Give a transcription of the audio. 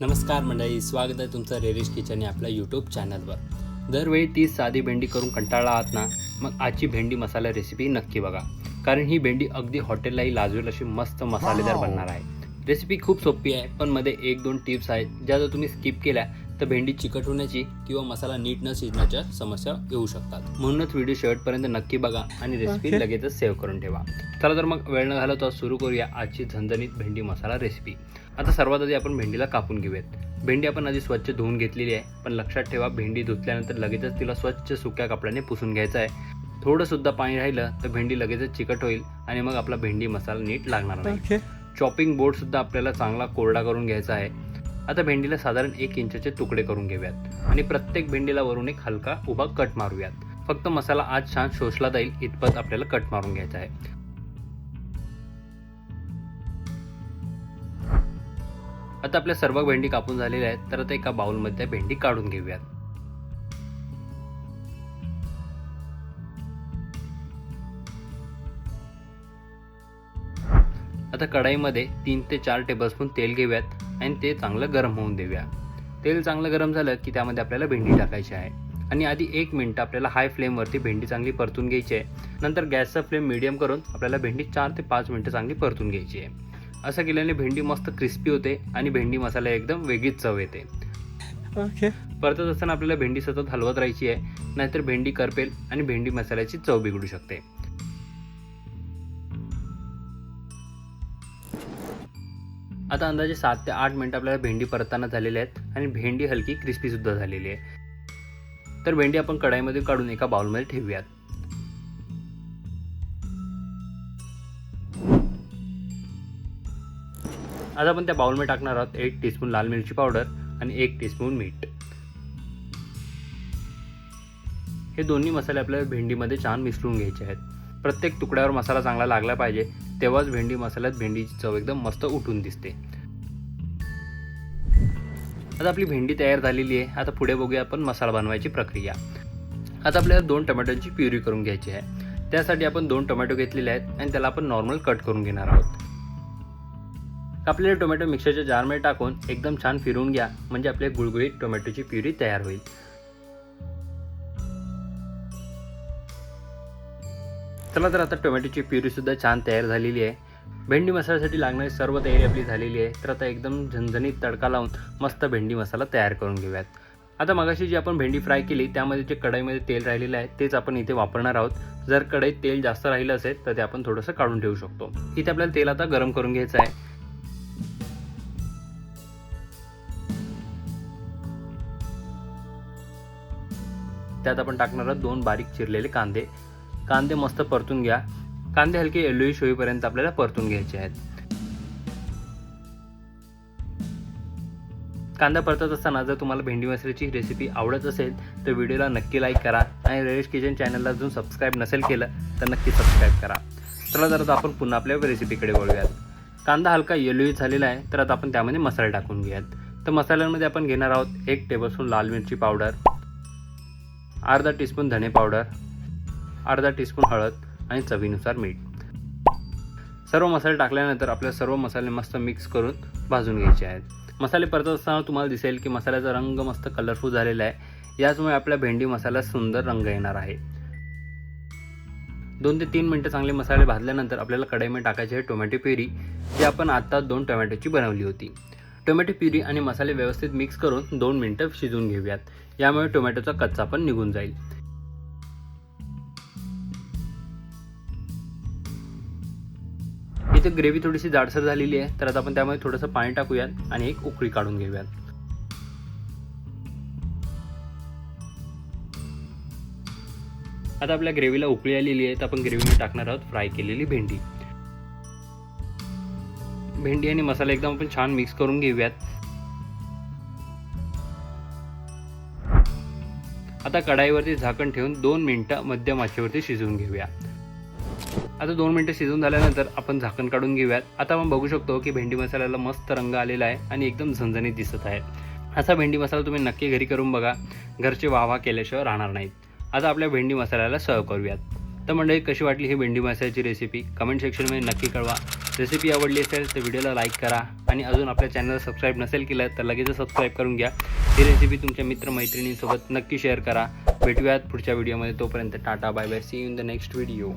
नमस्कार मंडळी, स्वागत आहे तुमचं रेरिश किचन या आपल्या यूट्यूब चॅनलवर। दरवेळी तीच साधी भेंडी करून कंटाळला आहात ना, मग आजची भेंडी मसाला रेसिपी नक्की बघा, कारण ही भेंडी अगदी हॉटेललाही लाजवेल अशी मस्त मसालेदार बनणार आहे। रेसिपी खूप सोपी आहे, पण मध्ये 1-2 टिप्स आहेत ज्या जर तुम्ही स्किप केल्या तर भेंडी चिकट होण्याची किंवा मसाला नीट न शिजण्याच्या समस्या येऊ शकतात। म्हणूनच व्हिडिओ शेवटपर्यंत नक्की बघा आणि रेसिपी लगेचच सेव्ह करून ठेवा। चला तर मग वेळ न घालवता सुरू करूया आजची झणझणीत भेंडी मसाला रेसिपी। आता सर्वात आधी आपण भेंडीला कापून घेऊयात। भेंडी आपण आधी स्वच्छ धुवून घेतलेली आहे, पण लक्षात ठेवा भेंडी धुतल्यानंतर लगेचच तिला स्वच्छ सुक्या कपड्याने पुसून घ्यायचं आहे। थोडं सुद्धा पाणी राहिलं तर भेंडी लगेचच चिकट होईल आणि मग आपला भेंडी मसाला नीट लागणार नाही। चॉपिंग बोर्ड सुद्धा आपल्याला चांगला कोरडा करून घ्यायचा आहे। आता भेंडीला साधारण 1 इंचाचे तुकडे करून घेऊयात आणि प्रत्येक भेंडीला वरून एक हलका उभा कट मारूयात। फक्त मसाला आज छान शोषला जाईल इतपत आपल्याला कट मारून घ्यायचा आहे। आता आपल्या सर्व भेंडी कापून झालेल्या आहेत, तर आता एका बाउलमध्ये भेंडी काढून घेऊयात। आता कढईमध्ये 3 ते 4 टेबलस्पून तेल घेऊयात आणि ते चांगलं गरम होऊन देऊया। तेल चांगलं गरम झालं की त्यामध्ये आपल्याला भेंडी टाकायची आहे आणि आधी 1 मिनिट आपल्याला हाय फ्लेमवरती भेंडी चांगली परतून घ्यायची आहे। नंतर गॅसचा फ्लेम मीडियम करून आपल्याला भेंडी 4 ते 5 मिनिटं चांगली परतून घ्यायची आहे। असं केल्याने भेंडी मस्त क्रिस्पी होते आणि भेंडी मसाला एकदम वेगळीच चव येते। परतत असताना आपल्याला भेंडी सतत हलवत राहायची आहे, नाहीतर भेंडी करपेल आणि भेंडी मसाल्याची चव बिघडू शकते। आता अंदाजे 7 ते 8 मिनिटं आपल्याला भेंडी परतताना झालेले आहेत आणि भेंडी हलकी क्रिस्पी सुद्धा झालेली आहे। तर भेंडी आपण कढईमध्ये काढून एका बाउलमध्ये ठेवूयात। आता आपण त्या बाउलमध्ये टाकणार आहोत 1 टीस्पून लाल मिरची पावडर आणि 1 टीस्पून मीठ। हे दोन्ही मसाले आपल्याला भेंडीमध्ये छान मिसळून घ्यायचे आहेत। प्रत्येक तुकड्यावर मसाला चांगला लागला पाहिजे, तेव्हाच भेंडी मसाल्यात भेंडीची चव एकदम मस्त उठून दिसते। आता आपली भेंडी तयार झालेली आहे। आता पुढे बघूया आपण मसाला बनवायची प्रक्रिया। आता आपल्याला 2 टोमॅटोची प्युरी करून घ्यायची आहे। त्यासाठी आपण 2 टोमॅटो घेतलेले आहेत आणि त्याला आपण नॉर्मल कट करून घेणार आहोत। कापलेले टोमॅटो मिक्सरच्या जारमध्ये टाकून एकदम छान फिरवून घ्या, म्हणजे आपली गुळगुळीत टोमॅटोची प्युरी तयार होईल। चला तर आता टोमॅटोची प्युरी सुद्धा छान तयार झालेली आहे। भेंडी मसाल्यासाठी लागणारी सर्व तयारी आपली झालेली आहे। तर आता एकदम झणझणीत तडका लावून मस्त भेंडी मसाला तयार करून घेऊयात। आता मगाशी जी आपण भेंडी फ्राय केली त्यामध्ये जे कढईमध्ये तेल राहिलेलं आहे तेच आपण इथे वापरणार आहोत। जर कढईत तेल जास्त राहिलं असेल तर ते आपण थोडंसं काढून ठेवू शकतो। इथे आपल्याला तेल आता गरम करून घ्यायचं आहे। त्यात आपण टाकणार आहोत 2 बारीक चिरलेले कांदे। कांदे मस्त परतून घ्या। कांदे हलके येलोइश होईपर्यंत आपल्याला परतून घ्यायचे आहेत। कांदा परतत असताना जर तुम्हाला भेंडी मसाल्याची रेसिपी आवडत असेल तर व्हिडिओला नक्की लाईक करा आणि रेरिश किचन चॅनलला अजून सबस्क्राईब नसेल केलं तर नक्की सबस्क्राईब करा। चला तर आता आपण पुन्हा आपल्या रेसिपीकडे वळूयात। कांदा हलका येलोइश झालेला आहे, तर आता आपण त्यामध्ये मसाले टाकून घेऊयात। तर मसाल्यांमध्ये आपण घेणार आहोत 1 टेबलस्पून लाल मिरची पावडर, अर्धा टीस्पून धने पावडर, अर्धा टीस्पून हळद आणि चवीनुसार मीठ। सर्व मसाले टाकल्यानंतर आपल्याला सर्व मसाले मस्त मिक्स करून भाजून घ्यायचे आहेत। मसाले परतत असताना तुम्हाला दिसेल की मसाल्याचा रंग मस्त कलरफुल झालेला आहे। याचमुळे आपल्या भेंडी मसाला सुंदर रंग येणार आहे। 2 ते 3 मिनिटं चांगले मसाले भाजल्यानंतर आपल्याला कढईमध्ये टाकायची आहे टोमॅटो प्युरी, जी आपण आता 2 टोमॅटोची बनवली होती। टोमॅटो प्युरी आणि मसाले व्यवस्थित मिक्स करून 2 मिनिटं शिजवून घेऊयात। यामुळे टोमॅटोचा कच्चा पण निघून जाईल। इथे ग्रेव्ही थोडीशी जाडसर झालेली आहे, तर आता आपण त्यामध्ये थोडंसं पाणी टाकूयात आणि एक उकळी काढून घेऊयात। आता आपल्या ग्रेव्हीला उकळी आलेली आहे, तर आपण ग्रेव्हीमध्ये टाकणार आहोत फ्राय केलेली भेंडी। भेंडी आणि मसाला एकदम आपण छान मिक्स करून घेऊयात। आता कढाईवरती झाकण ठेवून 2 मिनिटं मध्यम आचेवरती शिजवून घेऊया। आता 2 मिनिटं शिजवून झाल्यानंतर आपण झाकण काढून घेऊयात। आता आपण बघू शकतो की भेंडी मसाल्याला मस्त रंग आलेला आहे आणि एकदम झणझणीत दिसत आहे। असा भेंडी मसाला तुम्ही नक्की घरी करून बघा, घरचे वाह केल्याशिवाय राहणार नाहीत। आता आपल्या भेंडी मसाल्याला सर्व करूयात। तर मंडळी, कशी वाटली ही भेंडी मसाल्याची रेसिपी कमेंट सेक्शनमध्ये नक्की कळवा। रेसिपी आवडली असेल तर व्हिडिओला लाईक करा आणि अजून आपल्या चॅनलला सबस्क्राईब नसेल केलं तर लगेच सबस्क्राईब करून घ्या. ही रेसिपी तुमच्या मित्रमैत्रिणींसोबत नक्की शेअर करा. भेटूयात पुढच्या व्हिडिओमध्ये. तोपर्यंत tata bye bye. See you in the next video.